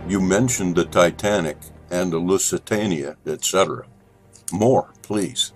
You mentioned the Titanic and the Lusitania, etc. More, please.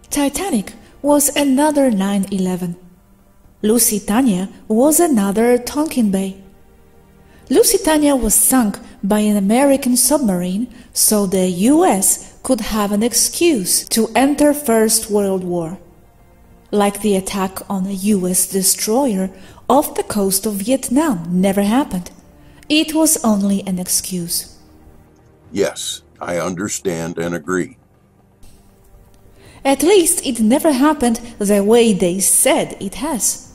Titanic was another 9/11. Lusitania was another Tonkin Bay. Lusitania was sunk by an American submarine so the US could have an excuse to enter First World War. Like the attack on a US destroyer off the coast of Vietnam never happened. It was only an excuse. Yes, I understand and agree. At least it never happened the way they said it has.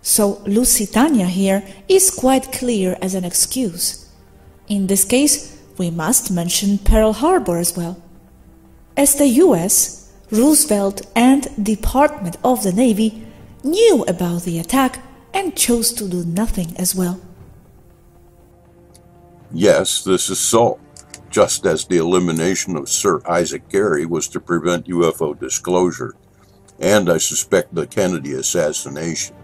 So Lusitania here is quite clear as an excuse. In this case, we must mention Pearl Harbor as well. As the US, Roosevelt and Department of the Navy knew about the attack and chose to do nothing as well. Yes, this is so, just as the elimination of Sir Isaac Gary was to prevent UFO disclosure, and I suspect the Kennedy assassination.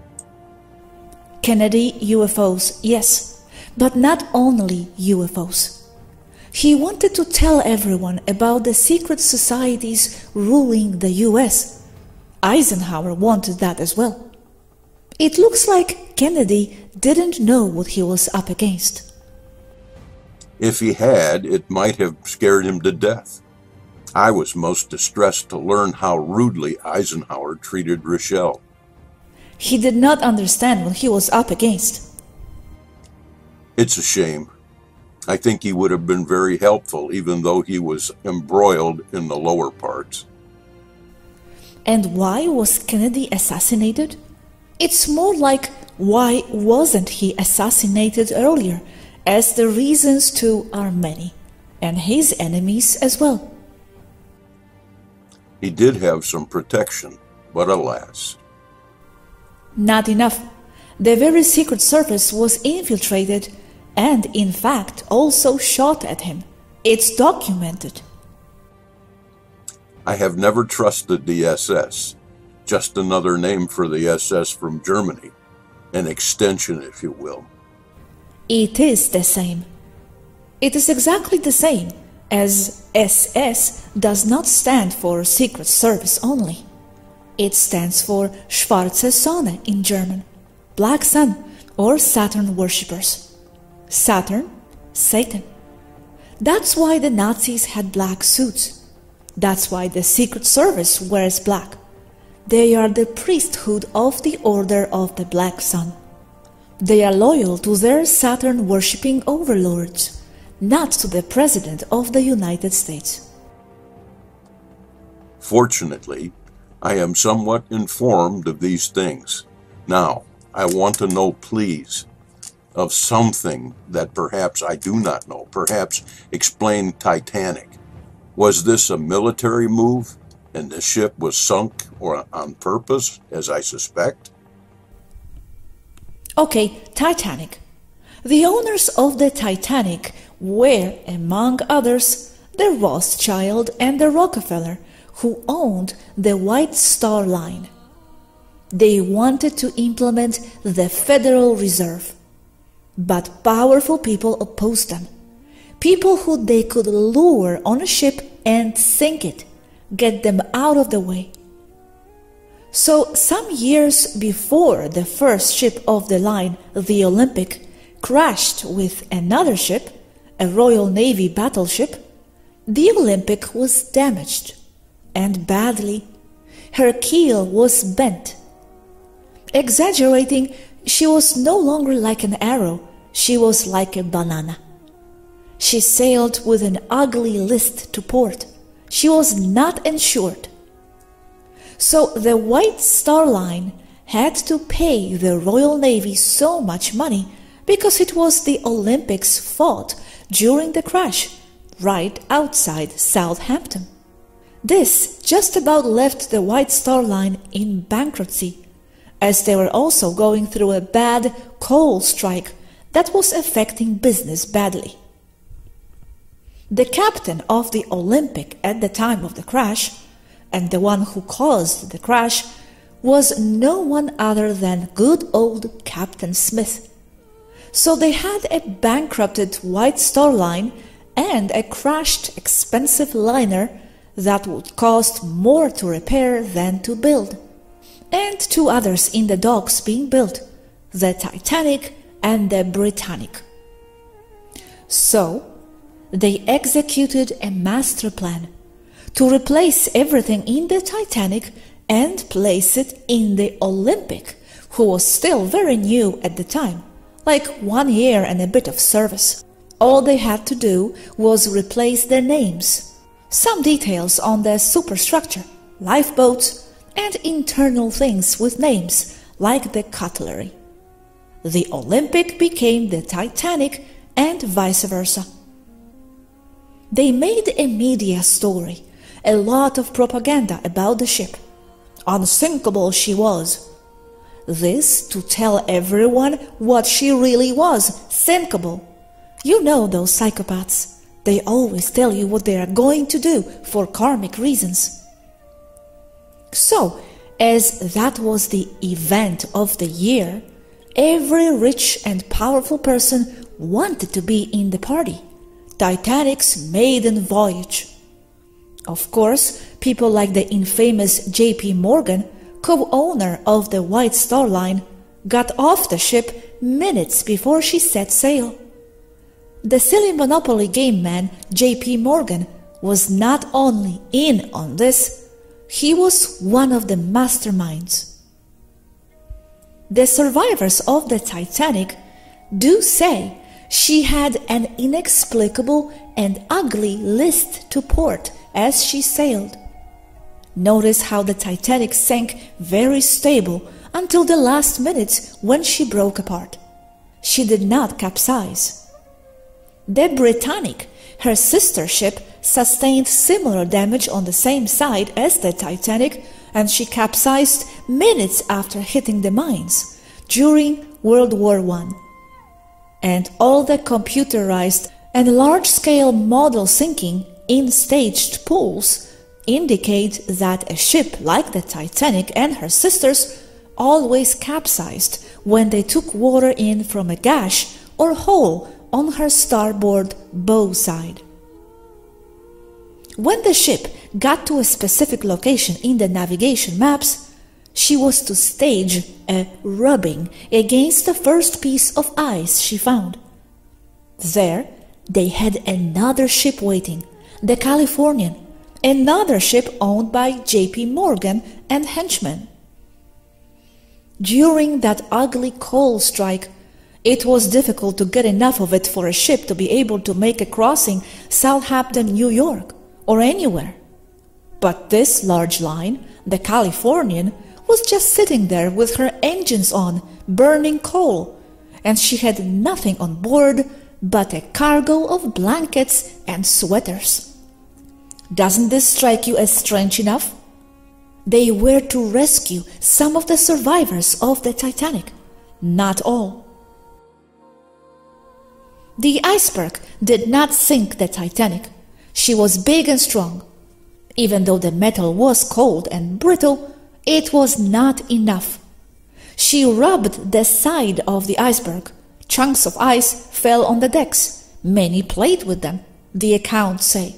Kennedy UFOs, yes, but not only UFOs. He wanted to tell everyone about the secret societies ruling the US. Eisenhower wanted that as well. It looks like Kennedy didn't know what he was up against. If he had, it might have scared him to death. I was most distressed to learn how rudely Eisenhower treated Rochelle. He did not understand what he was up against. It's a shame. I think he would have been very helpful, even though he was embroiled in the lower parts. And why was Kennedy assassinated? It's more like, why wasn't he assassinated earlier, as the reasons too are many, and his enemies as well. He did have some protection, but alas. Not enough. The very Secret Service was infiltrated and, in fact, also shot at him. It's documented. I have never trusted the SS, just another name for the SS from Germany, an extension, if you will. It is the same. It is exactly the same, as SS does not stand for Secret Service only. It stands for Schwarze Sonne in German, Black Sun or Saturn worshippers. Saturn, Satan. That's why the Nazis had black suits. That's why the Secret Service wears black. They are the priesthood of the Order of the Black Sun. They are loyal to their Saturn-worshipping overlords, not to the President of the United States. Fortunately, I am somewhat informed of these things. Now, I want to know, please, of something that perhaps I do not know. Perhaps explain Titanic. Was this a military move and the ship was sunk or on purpose, as I suspect? Okay, Titanic. The owners of the Titanic were, among others, the Rothschild and the Rockefeller, who owned the White Star Line. They wanted to implement the Federal Reserve, but powerful people opposed them. People who they could lure on a ship and sink it, get them out of the way. So some years before the first ship of the line, the Olympic, crashed with another ship, a Royal Navy battleship, the Olympic was damaged, and badly. Her keel was bent. Exaggerating, she was no longer like an arrow, she was like a banana. She sailed with an ugly list to port. She was not insured. So the White Star Line had to pay the Royal Navy so much money because it was the Olympics' fault during the crash right outside Southampton. This just about left the White Star Line in bankruptcy, as they were also going through a bad coal strike that was affecting business badly. The captain of the Olympic at the time of the crash, and the one who caused the crash, was no one other than good old Captain Smith. So they had a bankrupted White Star Line and a crashed expensive liner that would cost more to repair than to build, and two others in the docks being built, the Titanic and the Britannic. So they executed a master plan to replace everything in the Titanic and place it in the Olympic, who was still very new at the time, like 1 year and a bit of service. All they had to do was replace their names, some details on the superstructure, lifeboats, and internal things with names, like the cutlery. The Olympic became the Titanic and vice versa. They made a media story, a lot of propaganda about the ship. Unsinkable she was. This to tell everyone what she really was, sinkable. You know those psychopaths. They always tell you what they are going to do for karmic reasons. So, as that was the event of the year, every rich and powerful person wanted to be in the party. Titanic's maiden voyage. Of course, people like the infamous J.P. Morgan, co-owner of the White Star Line, got off the ship minutes before she set sail. The silly Monopoly game man, J.P. Morgan, was not only in on this, he was one of the masterminds. The survivors of the Titanic do say she had an inexplicable and ugly list to port as she sailed. Notice how the Titanic sank very stable until the last minutes when she broke apart. She did not capsize. The Britannic, her sister ship, sustained similar damage on the same side as the Titanic, and she capsized minutes after hitting the mines during World War I. And all the computerized and large-scale model sinking in staged pools indicate that a ship like the Titanic and her sisters always capsized when they took water in from a gash or hole on her starboard bow side. When the ship got to a specific location in the navigation maps, she was to stage a rubbing against the first piece of ice she found. There, they had another ship waiting, the Californian, another ship owned by J.P. Morgan and henchmen. During that ugly coal strike, it was difficult to get enough of it for a ship to be able to make a crossing Southampton, New York, or anywhere. But this large line, the Californian, was just sitting there with her engines on, burning coal, and she had nothing on board but a cargo of blankets and sweaters. Doesn't this strike you as strange enough? They were to rescue some of the survivors of the Titanic, not all. The iceberg did not sink the Titanic. She was big and strong. Even though the metal was cold and brittle, it was not enough. She rubbed the side of the iceberg. Chunks of ice fell on the decks. Many played with them, the accounts say.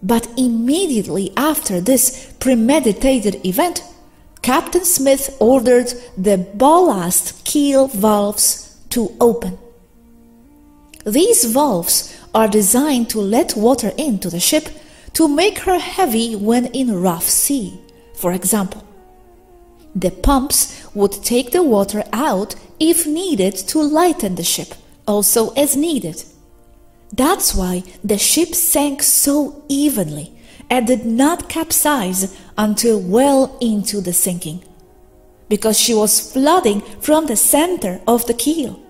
But immediately after this premeditated event, Captain Smith ordered the ballast keel valves to open. These valves are designed to let water into the ship to make her heavy when in rough sea, for example. The pumps would take the water out if needed to lighten the ship, also as needed. That's why the ship sank so evenly and did not capsize until well into the sinking, because she was flooding from the center of the keel.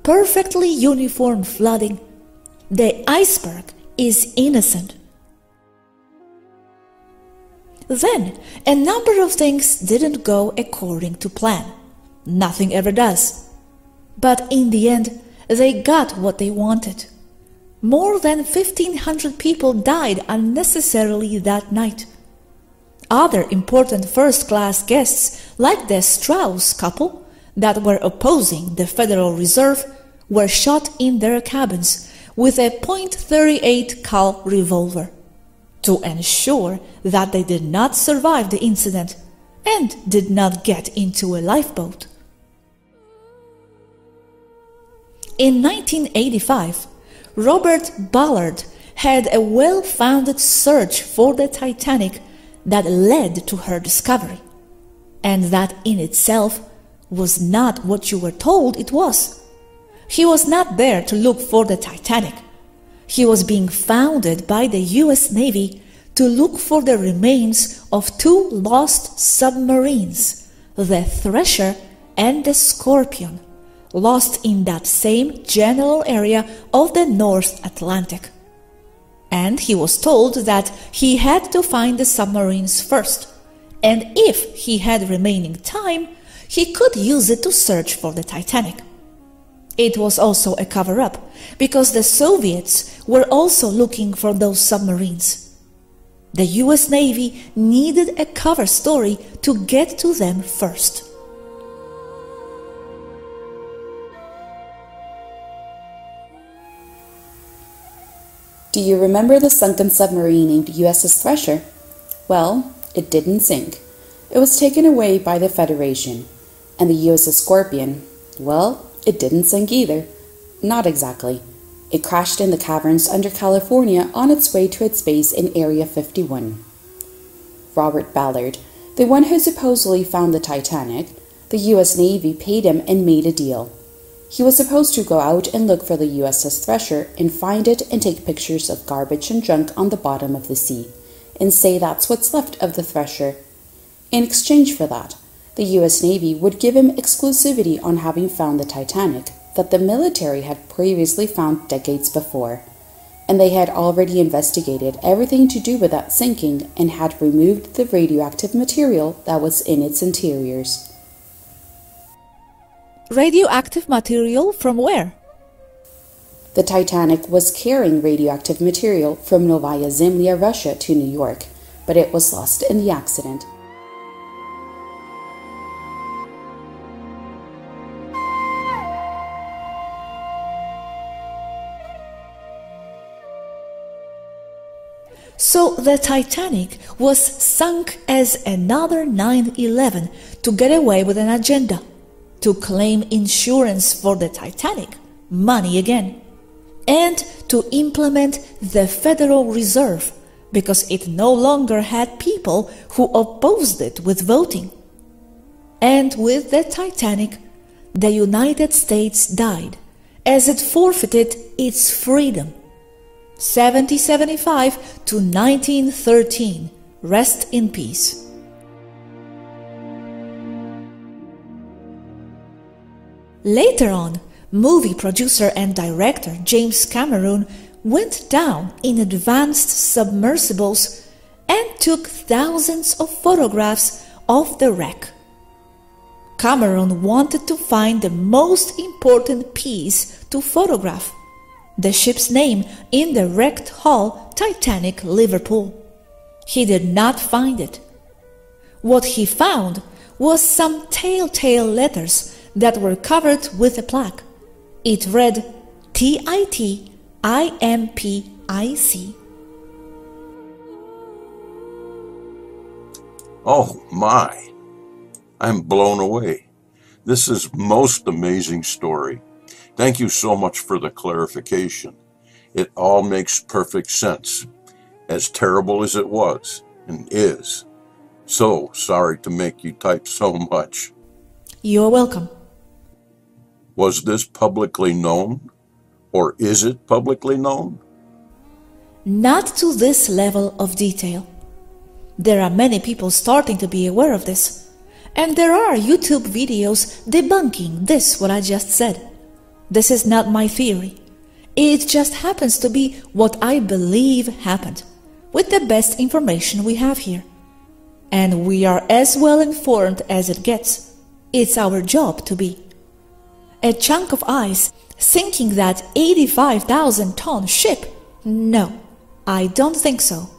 Perfectly uniform flooding. The iceberg is innocent. Then, a number of things didn't go according to plan. Nothing ever does. But in the end, they got what they wanted. More than 1,500 people died unnecessarily that night. Other important first-class guests, like the Strauss couple that were opposing the Federal Reserve, were shot in their cabins with a .38 cal revolver to ensure that they did not survive the incident and did not get into a lifeboat. In 1985, Robert Ballard had a well-founded search for the Titanic that led to her discovery, and that in itself was not what you were told it was. He was not there to look for the Titanic. He was being founded by the US Navy to look for the remains of two lost submarines, the Thresher and the Scorpion, lost in that same general area of the North Atlantic. And he was told that he had to find the submarines first, and if he had remaining time, he could use it to search for the Titanic. It was also a cover-up, because the Soviets were also looking for those submarines. The US Navy needed a cover story to get to them first. Do you remember the sunken submarine named USS Thresher? Well, it didn't sink. It was taken away by the Federation. And the USS Scorpion, well, it didn't sink either. Not exactly. It crashed in the caverns under California on its way to its base in Area 51. Robert Ballard, the one who supposedly found the Titanic, the US Navy paid him and made a deal. He was supposed to go out and look for the USS Thresher and find it and take pictures of garbage and junk on the bottom of the sea, and say that's what's left of the Thresher. In exchange for that, the US Navy would give him exclusivity on having found the Titanic that the military had previously found decades before, and they had already investigated everything to do with that sinking and had removed the radioactive material that was in its interiors. Radioactive material from where? The Titanic was carrying radioactive material from Novaya Zemlya, Russia to New York, but it was lost in the accident. So the Titanic was sunk as another 9/11 to get away with an agenda, to claim insurance for the Titanic, money again, and to implement the Federal Reserve because it no longer had people who opposed it with voting. And with the Titanic, the United States died as it forfeited its freedom. 1775 to 1913. Rest in peace. Later on, movie producer and director James Cameron went down in advanced submersibles and took thousands of photographs of the wreck. Cameron wanted to find the most important piece to photograph, the ship's name in the wrecked hull Titanic, Liverpool. He did not find it. What he found was some telltale letters that were covered with a plaque. It read TITIMPIC. Oh my! I'm blown away. This is most amazing story. Thank you so much for the clarification. It all makes perfect sense. As terrible as it was and is. So sorry to make you type so much. You're welcome. Was this publicly known? Or is it publicly known? Not to this level of detail. There are many people starting to be aware of this. And there are YouTube videos debunking this, what I just said. This is not my theory. It just happens to be what I believe happened, with the best information we have here. And we are as well informed as it gets. It's our job to be. A chunk of ice sinking that 85,000-ton ship? No, I don't think so.